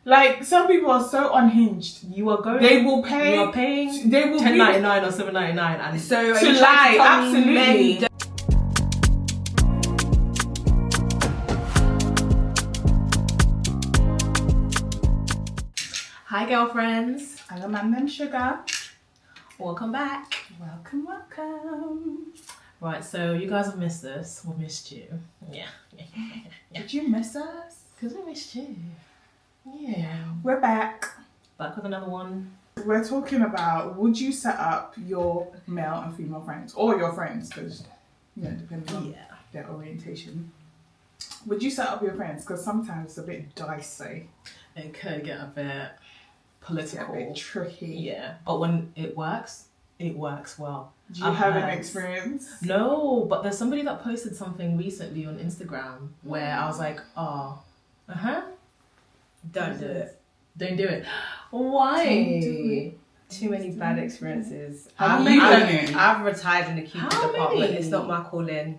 Like, some people are so unhinged. You are going. They will pay. You are paying. They will $10.99 or $7.99, and So to lie. Absolutely. Hi, girlfriends. Hello, man, them sugar. Welcome back. Welcome. Right, so you guys have missed us. We missed you. Yeah. Did you miss us? Because we missed you. Yeah. We're back. Back with another one. We're talking about, would you set up your male and female friends, or your friends, because, depending on their orientation. Would you set up your friends? Because sometimes it's a bit dicey. It could get a bit political. It's a bit tricky. Yeah. But when it works well. Do you have an experience? No, but there's somebody that posted something recently on Instagram where I was like, Don't do it. Don't do it. Why? Don't do Too many bad experiences. Have you done it? I've retired in the Cupid How department. many? It's not my calling.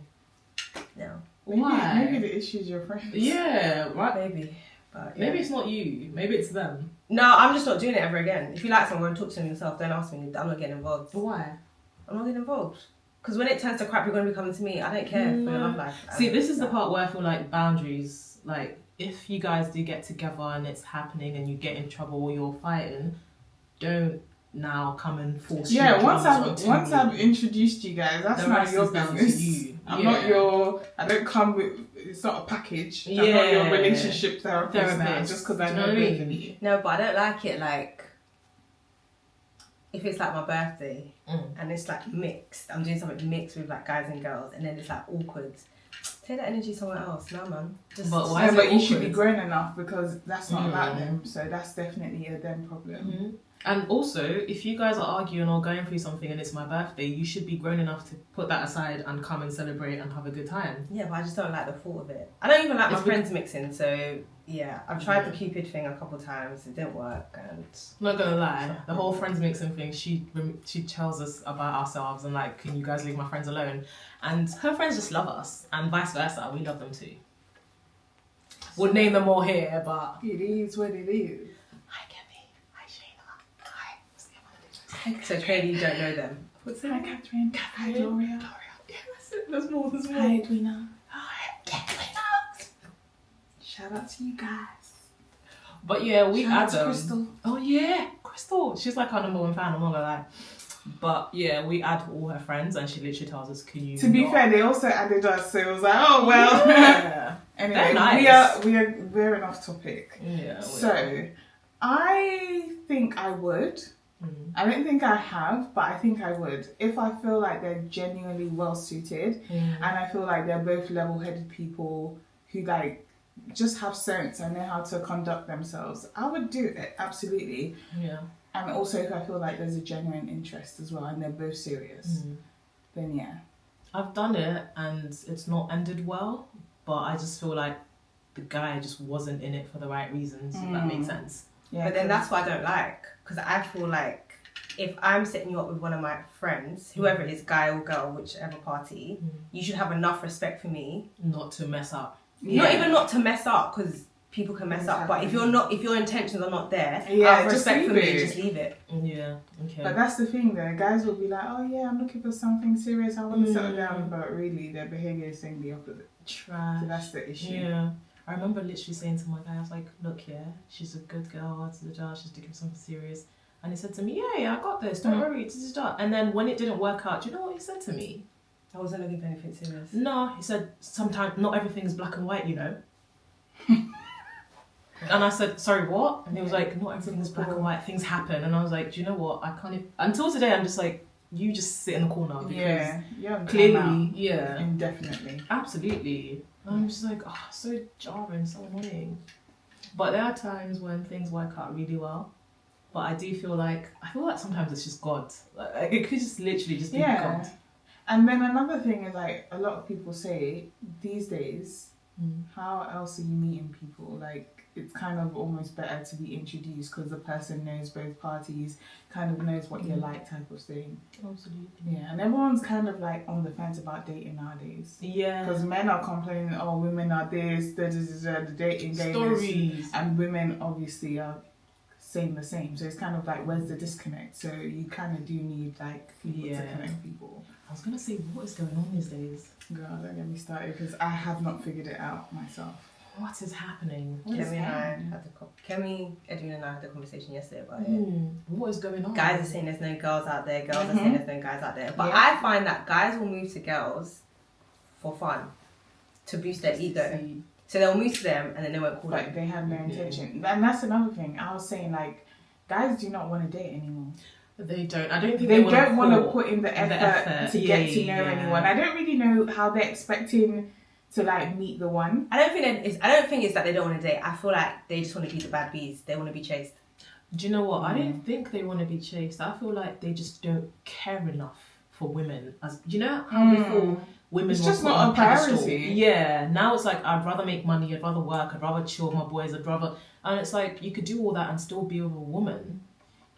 No. Why? Maybe the issue is your friends. Yeah, right. Maybe. But yeah. Maybe it's not you. Maybe it's them. No, I'm just not doing it ever again. If you like someone, talk to them yourself. Don't ask me. I'm not getting involved. Why? I'm not getting involved. Because when it turns to crap, you're going to be coming to me. I don't care for your love life. See, this is the part where I feel like boundaries, like if you guys do get together and it's happening and you get in trouble or you're fighting, don't now come and force once I've introduced you guys, that's not your business. You. I'm not I don't come with, it's not a package. I'm not your relationship therapist now, just because I know both of you. No, but I don't like it like, if it's like my birthday and it's like mixed, I'm doing something mixed with like guys and girls, and then it's like awkward. Take that energy somewhere else, no man. But you should be grown enough, because that's not about them. So that's definitely a them problem. Mm-hmm. And also, if you guys are arguing or going through something and it's my birthday, you should be grown enough to put that aside and come and celebrate and have a good time. Yeah, but I just don't like the thought of it. I don't even like my friends mixing, so yeah. I've tried the Cupid thing a couple times, it didn't work, and... I'm not gonna lie, the whole friends mixing thing, she tells us about ourselves and like, can you guys leave my friends alone? And her friends just love us, and vice versa, we love them too. We'll name them all here, but... It is what it is. So clearly you don't know them. What's that? Hi, Catherine. Hi, Gloria. Yeah, that's it. There's more. Hi, Edwina. Hi, Edwina. Shout out to you guys. But yeah, we Shout add out to them. Crystal. Oh yeah, Crystal. She's like our number one fan, I'm not gonna lie. But yeah, we add all her friends and she literally tells us, can you... To be fair, they also added us, so it was like, oh well. Yeah. Anyway, nice. we're veering off topic. Yeah. So, I think I would. I don't think I have, but I think I would. If I feel like they're genuinely well suited and I feel like they're both level-headed people who like just have sense and know how to conduct themselves, I would do it, absolutely. Yeah. And also if I feel like there's a genuine interest as well and they're both serious, then yeah. I've done it and it's not ended well, but I just feel like the guy just wasn't in it for the right reasons, if that makes sense. Yeah, but then that's what I don't like, because I feel like if I'm setting you up with one of my friends, whoever it is, guy or girl, whichever party, you should have enough respect for me not to mess up. Not even not to mess up, because people can mess up, but if your intentions are not there, yeah, just respect for me, just leave it. Yeah, okay. But that's the thing though, guys will be like, oh yeah, I'm looking for something serious, I want to settle down, but really their behaviour is saying the opposite. Trash. So that's the issue. Yeah. I remember literally saying to my guy, I was like, look, yeah, she's a good girl, she's looking for something serious. And he said to me, yeah, I got this, don't worry, And then when it didn't work out, do you know what he said to me? I wasn't looking for anything serious. No, he said, sometimes not everything's black and white, you know. And I said, sorry, what? And he was like, not everything's black and white, things happen. And I was like, do you know what? I can't even... Until today, I'm just like, you just sit in the corner. Because clearly, indefinitely. Absolutely. I'm just like, oh, so jarring, so annoying. But there are times when things work out really well. But I feel like sometimes it's just God. Like, it could just literally just be God. And then another thing is like, a lot of people say these days, how else are you meeting people? Like, it's kind of almost better to be introduced because the person knows both parties, kind of knows what you're like, type of thing. Absolutely. Yeah, and everyone's kind of like on the fence about dating nowadays. Yeah. Because men are complaining, oh, women are this, the dating game Stories. and women obviously are saying the same. So it's kind of like, where's the disconnect? So you kind of do need like people to connect people. I was gonna say, what is going on these days? Girl, don't get me started because I have not figured it out myself. What is happening? Kemi, Edwin and I had a conversation yesterday about it. What is going on? Guys are saying there's no girls out there, girls are saying there's no guys out there. But I find that guys will move to girls for fun, to boost their ego. So they'll move to them and then they won't call Like they have no intention. And that's another thing. I was saying, like, guys do not want to date anymore. They don't. I don't think they don't want to put in the effort to get to know anyone. I don't really know how they're expecting to like meet the one. I don't think it's that they don't want to date. I feel like they just want to be the bad bees. They want to be chased. Do you know what? I don't think they want to be chased. I feel like they just don't care enough for women. As you know how before women it's were just put not on a priority. Yeah. Now it's like I'd rather make money. I'd rather work. I'd rather chill with my boys. I'd rather. And it's like you could do all that and still be with a woman.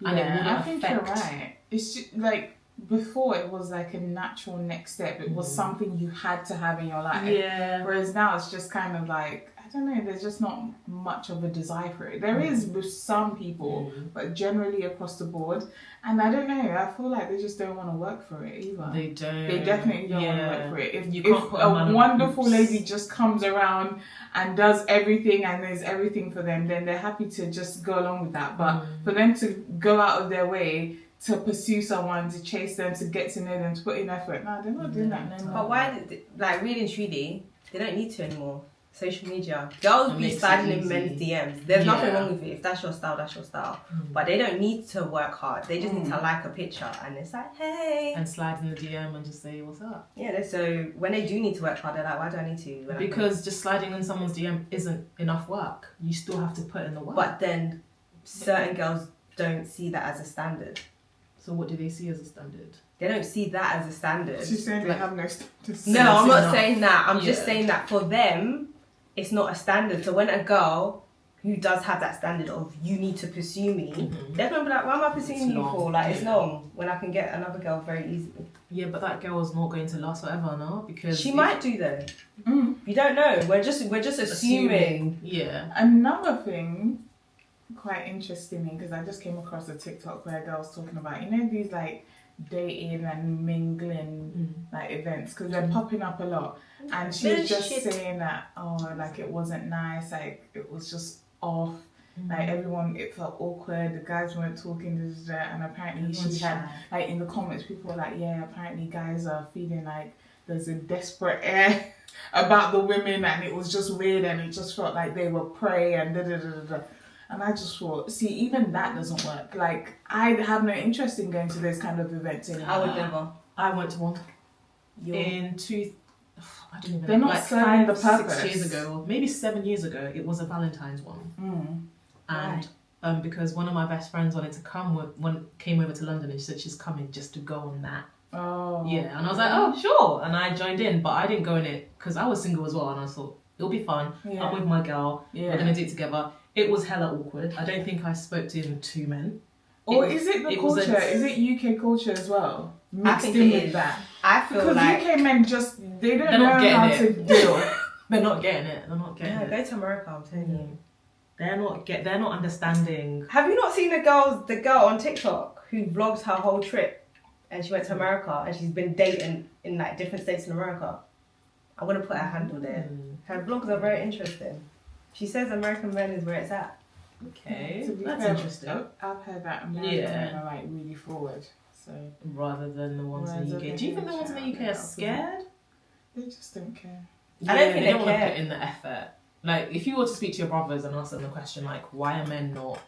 And it wouldn't I think you're affect. right. It's just, like before it was like a natural next step. It was something you had to have in your life. Yeah. Whereas now it's just kind of like, I don't know, there's just not much of a desire for it. There is with some people, but generally across the board. And I don't know, I feel like they just don't want to work for it either. They don't. They definitely don't want to work for it. If put a wonderful lady just comes around and does everything and there's everything for them, then they're happy to just go along with that. But for them to go out of their way to pursue someone, to chase them, to get to know them, to put in effort, no, they're not doing that no more. But why, like really and truly, they don't need to anymore. Social media. Girls be sliding in men's DMs. There's nothing wrong with it. If that's your style, that's your style. But they don't need to work hard. They just need to like a picture and it's like, hey. And slide in the DM and just say, what's up? Yeah, so when they do need to work hard, they're like, why do I need to? Because just sliding in someone's DM isn't enough work. You still have to put in the work. But then certain girls don't see that as a standard. So what do they see as a standard? They don't see that as a standard. She's saying they have no standards. No, I'm not saying that. I'm just saying that for them, it's not a standard. So when a girl who does have that standard of you need to pursue me, they're gonna be like, why am I pursuing you for? Like it's long when I can get another girl very easily. Yeah, but that girl is not going to last forever, no? Because she might do though. You don't know. We're just assuming. Yeah. Another thing, quite interestingly, because I just came across a TikTok where a girl's talking about, you know, these like dating and mingling like events, because they're popping up a lot. And she was just saying that, oh, like it wasn't nice, like it was just off, like everyone, it felt awkward, the guys weren't talking, and apparently she had, like in the comments, people were like, yeah, apparently guys are feeling like there's a desperate air about the women, and it was just weird, and it just felt like they were prey, and da-da-da-da-da. And I just thought, see, even that doesn't work. Like, I have no interest in going to those kind of events anymore. I would never. I went to one I don't even know. They're not like serving the purpose. 6 years ago, maybe 7 years ago, it was a Valentine's one. And because one of my best friends wanted to come, came over to London and she said she's coming just to go on that. Oh. Yeah, and I was like, oh, sure. And I joined in, but I didn't go in it because I was single as well. And I thought, it'll be fun. Yeah. I'm with my girl. Yeah. We're going to do it together. It was hella awkward. I don't think I spoke to even 2 men. Or is it the culture? Is it UK culture as well? Mixed in with that. I feel because like UK men they don't know how to deal. They're not getting it. They're not getting it. Go to America, I'm telling you. They're not understanding. Have you not seen the girl on TikTok who vlogs her whole trip, and she went to America and she's been dating in like different states in America? I'm gonna put her handle there. Her vlogs are very interesting. She says American men is where it's at. Okay, To be that's fair, interesting. I've heard that American men are like really forward. So rather than the ones in the UK. Do you think the ones in the UK are scared? They just don't care. I don't think they they don't want to care. put in the effort. Like, if you were to speak to your brothers and ask them the question, like, why are men not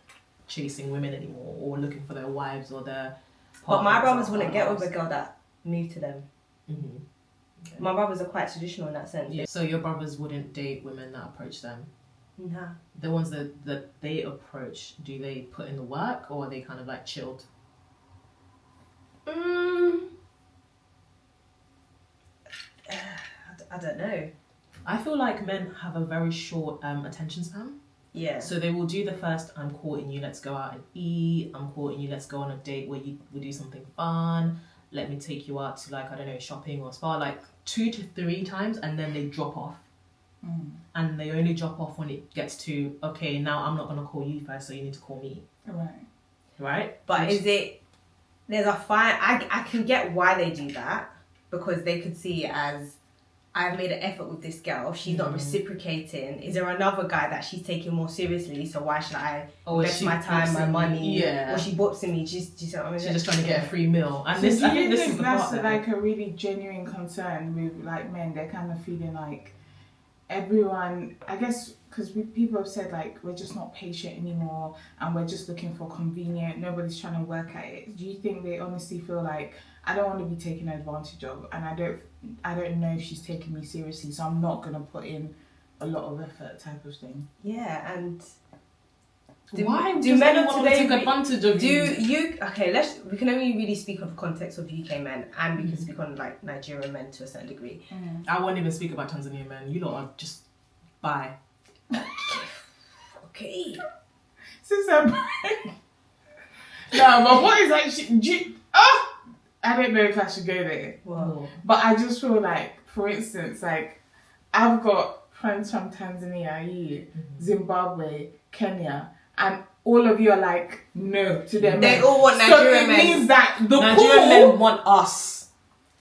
chasing women anymore or looking for their wives or their But my partners brothers or wouldn't get with a partners? girl that moved to them. Okay. My brothers are quite traditional in that sense. Yeah. So your brothers wouldn't date women that approach them? Nah. The ones that they approach, do they put in the work or are they kind of like chilled? I don't know. I feel like men have a very short attention span. Yeah. So they will do the first, I'm courting you, let's go out and eat. I'm courting you, let's go on a date where we'll do something fun. Let me take you out to, like, I don't know, shopping or spa, like 2 to 3 times, and then they drop off. And they only drop off when it gets to, okay, now I'm not going to call you first, so you need to call me. Right? But there's a fine, I can get why they do that, because they could see it as, I've made an effort with this girl, she's not reciprocating. Is there another guy that she's taking more seriously, so why should I invest my time, my money? Or she boopsing me, she's just trying to get a free meal. And So I think this is the that's part like a really genuine concern with like men. They're kind of feeling like everyone, I guess, because people have said like we're just not patient anymore and we're just looking for convenient, nobody's trying to work at it. Do you think they honestly feel like, I don't want to be taken advantage of, and I don't know if she's taking me seriously, so I'm not gonna put in a lot of effort, type of thing? Yeah, and why do does men anyone today take advantage of you? We can only really speak of the context of UK men, and we can speak on like Nigerian men to a certain degree. I won't even speak about Tanzanian men. You lot are just bye. Okay. Sister, no, but what is actually? I don't know if I should go there. Wow. But I just feel like, for instance, like I've got friends from Tanzania, Zimbabwe, Kenya, and all of you are like no to them. They all want Nigerian men. So it means that the Nigerian pool, men want us.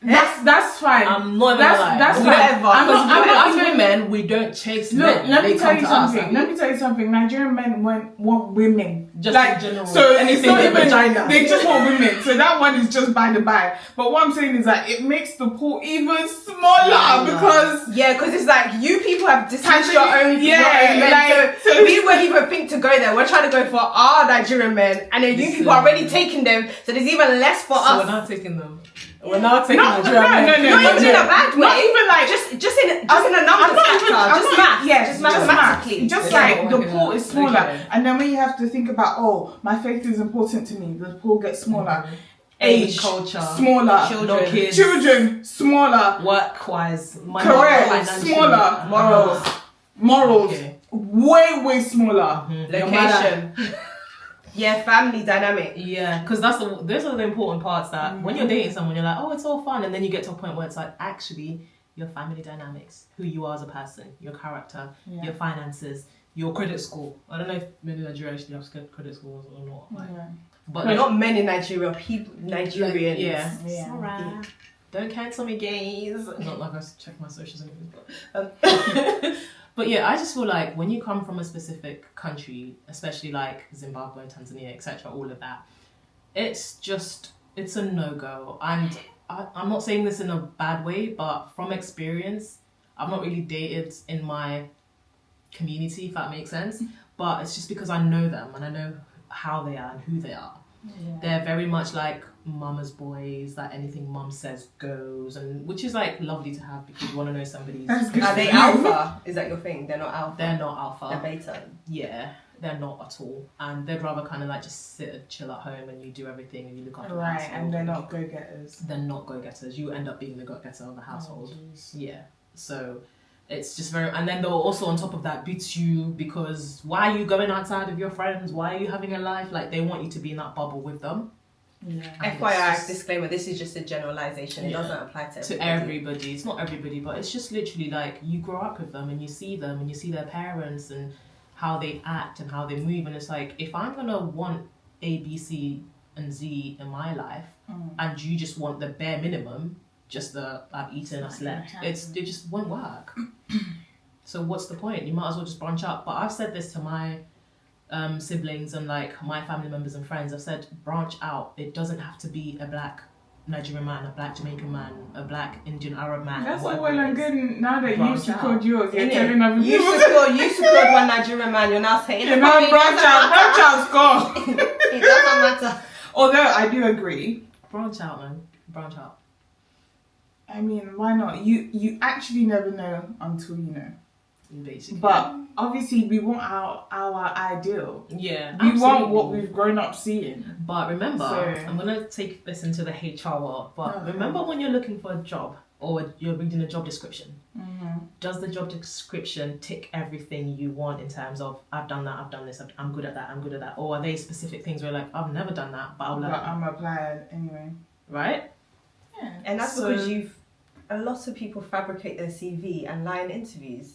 That's fine. I'm not even lying. That's fine. Whatever. I'm not women, we don't chase Look, men. let They me tell come you to us. something. Let me tell you something. Nigerian men want women. Just like, in general. So Anything it's not with even vagina. They just want women. So that one is just by the by. But what I'm saying is that it makes the pool even smaller because it's like you people have dismissed your own men. like, So we won't even think to go there. We're trying to go for our Nigerian men, and then you people are already taking them. So there's even less for us. We're not taking them. We're now taking Nigerian men. Not even in a bad way. Not even like just in a numbers factor. Just math. Yes, just mathematically. Just Yeah, like the okay, pool is smaller, okay. and then when you have to think about, my faith is important to me, the pool gets smaller. Age, culture, smaller. Children. kids, Children, smaller. Work-wise, money, Correct. financially. Smaller. Morals. Okay. Way smaller. Location. Yeah, family dynamic. Yeah, because those are the important parts that when you're dating someone, you're like, oh, it's all fun, and then you get to a point where it's like, actually, your family dynamics, who you are as a person, your character, your finances, your credit score. I don't know if many Nigerians actually have credit scores or not. But not men in Nigeria, people Nigerians. Yeah. Yeah. Alright. Don't cancel me, gays. Not like I check my socials and everything. But yeah, I just feel like when you come from a specific country, especially like Zimbabwe, Tanzania, etc., all of that, it's a no-go. And I'm not saying this in a bad way, but from experience, I've not really dated in my community, if that makes sense. But it's just because I know them and I know how they are and who they are. Yeah. They're very much like mama's boys, that anything mum says goes, and which is like lovely to have because you want to know somebody's. Are they alpha? Is that your thing? They're not alpha. They're not alpha. They're beta. Yeah, they're not at all, and they'd rather kind of like just sit and chill at home and you do everything and you look after the household. And they're not go-getters. They're not go-getters. You end up being the go-getter of the household. Yeah, so. It's just very, and then they'll also on top of that beat you because why are you going outside of your friends? Why are you having a life? Like they want you to be in that bubble with them. Yeah. FYI, disclaimer: this is just a generalization. It doesn't apply to everybody. It's not everybody, but it's just literally like you grow up with them and you see them and you see their parents and how they act and how they move, and it's like if I'm gonna want A, B, C, and Z in my life, and you just want the bare minimum. Just I've eaten, I slept. It just won't work. So what's the point? You might as well just branch out. But I've said this to my siblings and like my family members and friends. I've said branch out. It doesn't have to be a black Nigerian man, a black Jamaican man, a black Indian Arab man. That's all well and good. Now that you've secured yours, you're telling them you secured one Nigerian man. You're now saying you know, branch out, go. It doesn't matter. Although I do agree, branch out, man. Branch out. I mean, why not? You actually never know until you know. Basically. But obviously we want our ideal. Yeah. We want what we've grown up seeing. But remember, I'm gonna take this into the HR world, but remember when you're looking for a job or you're reading a job description. Does the job description tick everything you want in terms of I've done that, I've done this, I'm good at that, I'm good at that? Or are they specific things where like I've never done that, but I'll learn? But I'm applying anyway. Right? Yeah. And that's because a lot of people fabricate their CV and lie in interviews.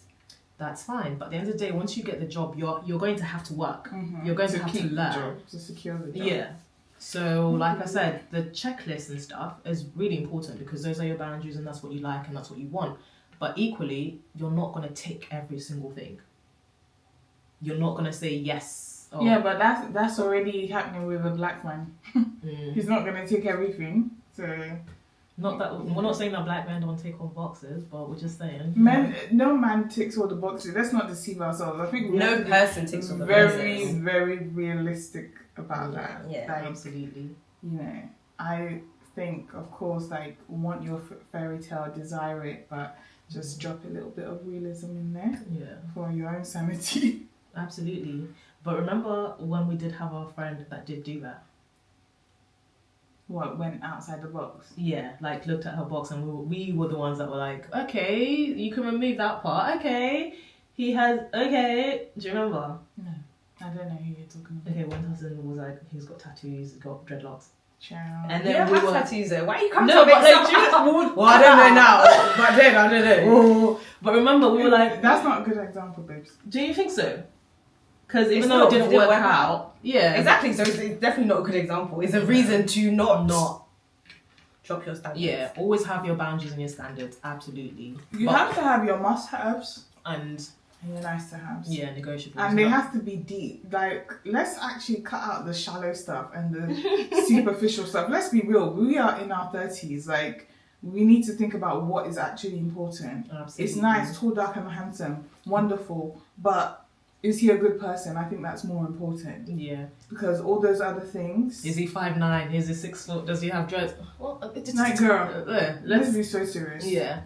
That's fine, but at the end of the day, once you get the job, you're going to have to work. You're going to have to learn. The job, to secure the job. Yeah. So, like I said, the checklist and stuff is really important because those are your boundaries and that's what you like and that's what you want. But equally, you're not going to tick every single thing. You're not going to say yes. Or, yeah, but that's already happening with a black man. He's not going to tick everything. So not that we're not saying that black men don't tick all boxes, but we're just saying no man ticks all the boxes. Let's not deceive ourselves. I think no person ticks all the boxes. Very, very realistic about that. Yeah, like, absolutely. You know, I think, of course, like, want your fairy tale, desire it, but just drop a little bit of realism in there for your own sanity. Absolutely. But remember when we did have our friend that did do that? What, went outside the box? Yeah, like looked at her box and we were the ones that were like, okay, you can remove that part. Okay, he has, okay. Do you remember? No, I don't know who you're talking about. Okay, one person was like, he's got tattoos, he's got dreadlocks. Ciao. And you then don't have tattoos though. Why are you coming no, to but make like, well, I don't know now. But then, I don't know. Oh, but remember, we were like... That's not a good example, babes. Do you think so? Because even It's though not, it didn't work out... Yeah. Exactly, so it's definitely not a good example. It's a reason to not drop your standards. Yeah, always have your boundaries and your standards, absolutely. You have to have your must-haves. And your nice-to-haves. Yeah, negotiable. And they have to be deep. Like, let's actually cut out the shallow stuff and the superficial stuff. Let's be real. We are in our 30s. Like, we need to think about what is actually important. Absolutely. It's nice, tall, dark and handsome. Wonderful. But is he a good person? I think that's more important. Yeah. Because all those other things... Is he 5'9"? Is he 6 foot? Does he have dreads? Well, like, girl, let's be so serious. Yeah.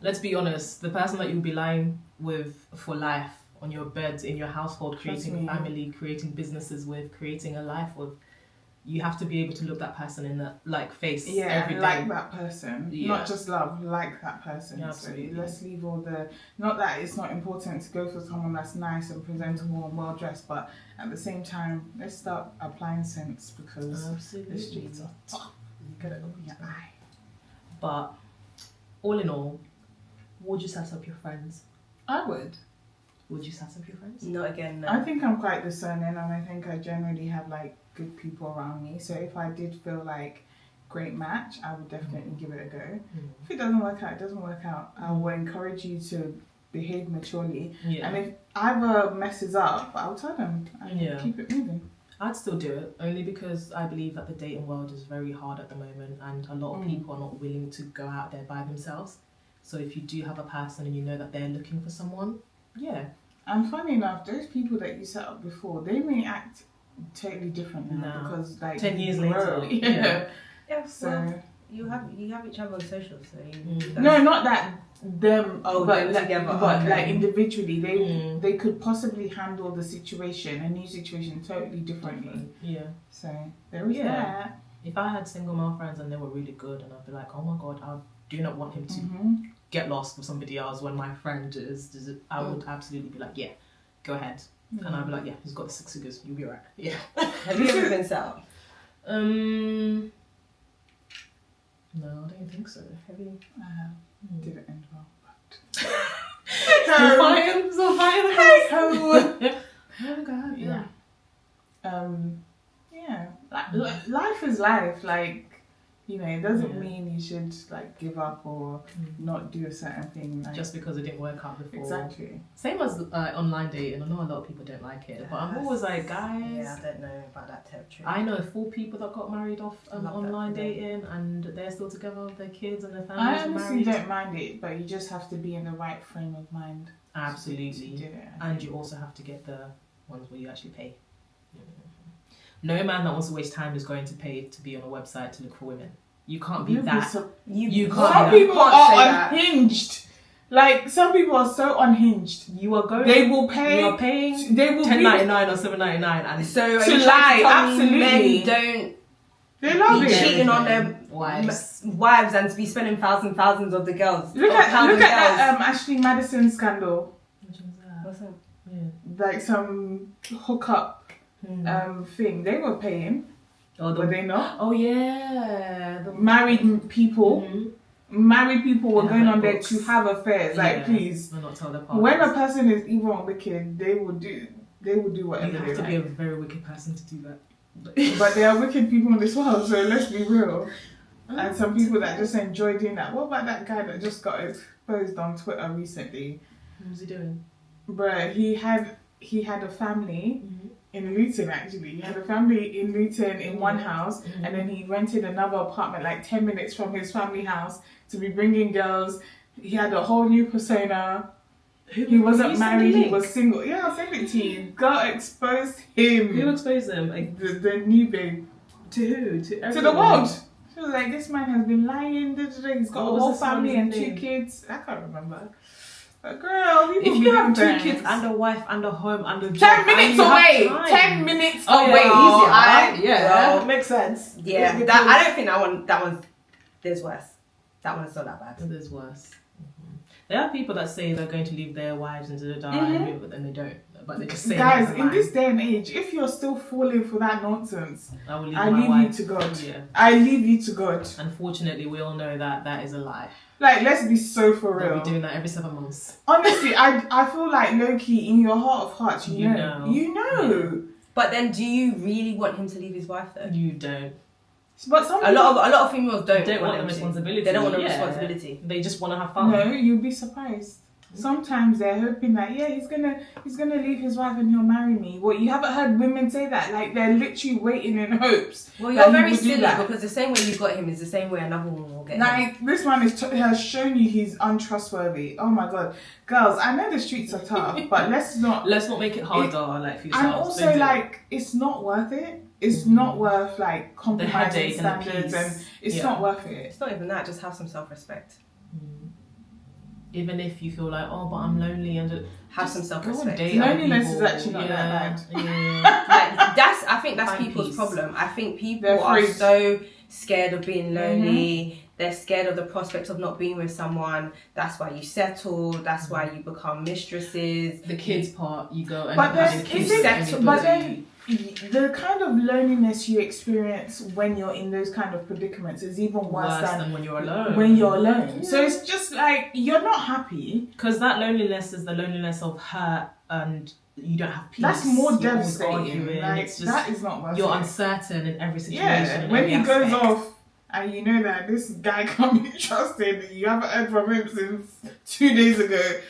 Let's be honest. The person that you'll be lying with for life, on your bed, in your household, creating a family, creating businesses with, creating a life with, you have to be able to look that person in the face every day. Like that person. Not just love, like that person. Yeah, absolutely. So let's leave all the... Not that it's not important to go for someone that's nice and presentable and well dressed, but at the same time, let's start applying sense because the streets are tough. You gotta open your eye. But all in all, would you set up your friends? I would. Would you set up your friends? Not again, no. I think I'm quite discerning and I think I generally have like good people around me. So if I did feel like great match, I would definitely give it a go. If it doesn't work out, it doesn't work out. I will encourage you to behave maturely. Yeah. And if either messes up, I'll tell them and keep it moving. I'd still do it, only because I believe that the dating world is very hard at the moment and a lot of people are not willing to go out there by themselves. So if you do have a person and you know that they're looking for someone, And funny enough, those people that you set up before, they may act totally different now because like 10 years later. Yeah, so well, you have each other on social, so no, not that them. Oh, but them like, together. but like individually, they could possibly handle the situation, a new situation, totally differently. Yeah. So there is that. If I had single male friends and they were really good, and I'd be like, oh my god, I do not want him to get lost with somebody else when my friend is. I would absolutely be like, yeah, go ahead. And I'd be like, yeah, he's got the 6 figures, you'll be alright. Yeah. Have you ever been set up? No, I don't think so. Have you? Didn't end well, but so fine. Oh god, yeah. Like, life is life. Like, you know, it doesn't mean you should like give up or not do a certain thing like, just because it didn't work out before. Exactly. Same as online dating. I know a lot of people don't like it, but I'm always like, guys. Yeah, I don't know about that territory. I know 4 people that got married off online dating, and they're still together with their kids and their families. I honestly don't mind it, but you just have to be in the right frame of mind. Absolutely. To do it, and you also have to get the ones where you actually pay. No man that wants to waste time is going to pay to be on a website to look for women. You can't be that. You can't. Some people are unhinged. Like, some people are so unhinged. You are going. They will pay. You are paying. They will $10.99 or $7.99, and so to lie. Absolutely. Men don't They love be it. cheating on their wives and to be spending thousands of the girls. Look at that Ashley Madison scandal. What's that? Yeah. Like some hookup thing. They were paying. Were they not? Oh yeah. The Married people. Married people were going on there books. to have affairs. Like, please. They're not tell their partners. When a person is evil and wicked, they will do whatever You they have to like. be a very wicked person to do that. But there are wicked people in this world, so let's be real. And some people that just enjoy doing that. What about that guy that just got exposed on Twitter recently? What was he doing? Bruh, he had a family in Luton actually. He had a family in Luton in one house, and then he rented another apartment like 10 minutes from his family house to be bringing girls. He had a whole new persona. He wasn't married, he was single. Yeah, I'll send it to you. Girl exposed him. Who exposed him? Like, the new babe. to who? To To the world. She was like, this man has been lying. He's got a whole family and 2 kids. I can't remember. But girl, if you have 2 kids and a wife and a home and a job, 10 minutes away. 10 minutes away. Yeah, makes sense. Yeah, I don't think that one's. There's worse. That one's not that bad. There's worse. There are people that say they're going to leave their wives into the dark, but then they don't. But they just say, guys, in this day and age, if you're still falling for that nonsense, I leave you to God. Yeah. I leave you to God. Unfortunately, we all know that that is a lie. Like, let's be so for real. They'll be doing that every 7 months. Honestly, I feel like low-key, in your heart of hearts, you know. Yeah. But then, do you really want him to leave his wife though? You don't. But some a lot of females don't want the responsibility. They don't want the responsibility. They just want to have fun. No, you'll be surprised. Sometimes they're hoping that he's gonna leave his wife and he'll marry me. Well, you haven't heard women say that. Like, they're literally waiting in hopes. Well, you're very silly because the same way you got him is the same way another woman will get him. Like, this man has shown you he's untrustworthy. Oh my god, girls! I know the streets are tough, but let's not make it harder. For yourselves. And also, like, it's not worth it. It's not worth like compromising standards, and it's not worth it. It's not even that. Just have some self-respect. Even if you feel like, oh, but I'm lonely, and have some self-respect. Loneliness is actually not that bad. Yeah. I think that's people's problem. I think people are so scared of being lonely. They're scared of the prospect of not being with someone. That's why you settle. That's why you become mistresses. The kids part, you go and having kids. But then the kind of loneliness you experience when you're in those kind of predicaments is even worse than when you're alone. Yeah. So it's just like, you're not happy. Because that loneliness is the loneliness of hurt, and you don't have peace. That's more devastating. Like, it's just, that is not worth it. You're uncertain in every situation. Yeah, when he goes off and you know that this guy can't be trusted, you haven't heard from him since 2 days ago,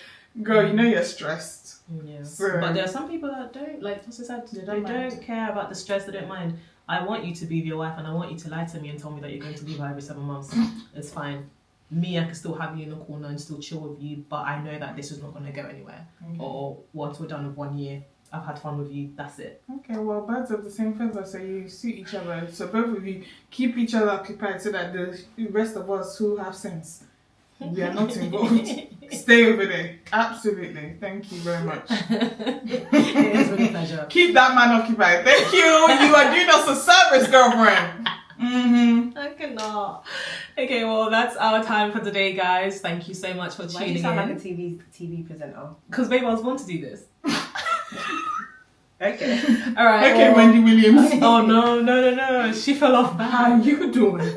girl, you know you're stressed. Yeah. So, but there are some people that don't, like Tosi said, they don't care about the stress, they don't mind. I want you to be with your wife and I want you to lie to me and tell me that you're going to leave her every 7 months. It's fine. Me, I can still have you in the corner and still chill with you, but I know that this is not going to go anywhere. Or once we're done with 1 year, I've had fun with you, that's it. Okay, well, birds of the same feather, so you suit each other. So both of you keep each other occupied so that the rest of us who have sense, we are not involved. Stay over there. Absolutely. Thank you very much. It is really a pleasure. Keep that man occupied. Thank you. You are doing us a service, girlfriend. I cannot. Okay, well, that's our time for today, guys. Thank you so much for tuning in. Why you sound like a TV presenter? Because, babe, I was born to do this. Okay. All right. Okay, Wendy Williams. Oh, no. She fell off bad. How you doing?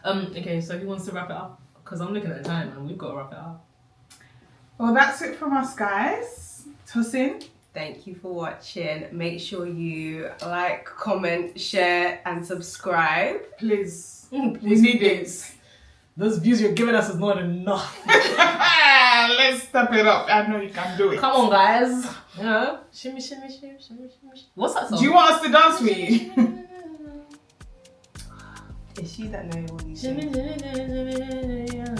Okay, so who wants to wrap it up? Because I'm looking at the time and we've got to wrap it up. Well, that's it from us, guys. Tosin. Thank you for watching. Make sure you like, comment, share, and subscribe. Please. We need it. Those views you're giving us is not enough. Let's step it up. I know you can do it. Come on, guys. You know, shimmy. What's that song? Do you want us to dance with you? It's she that knows all these things. Yeah.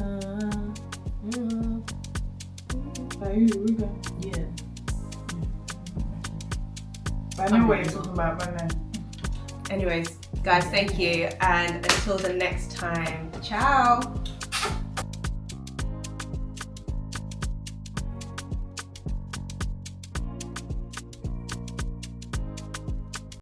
I know what you're talking about, but then. Anyways, guys, thank you. And until the next time, ciao.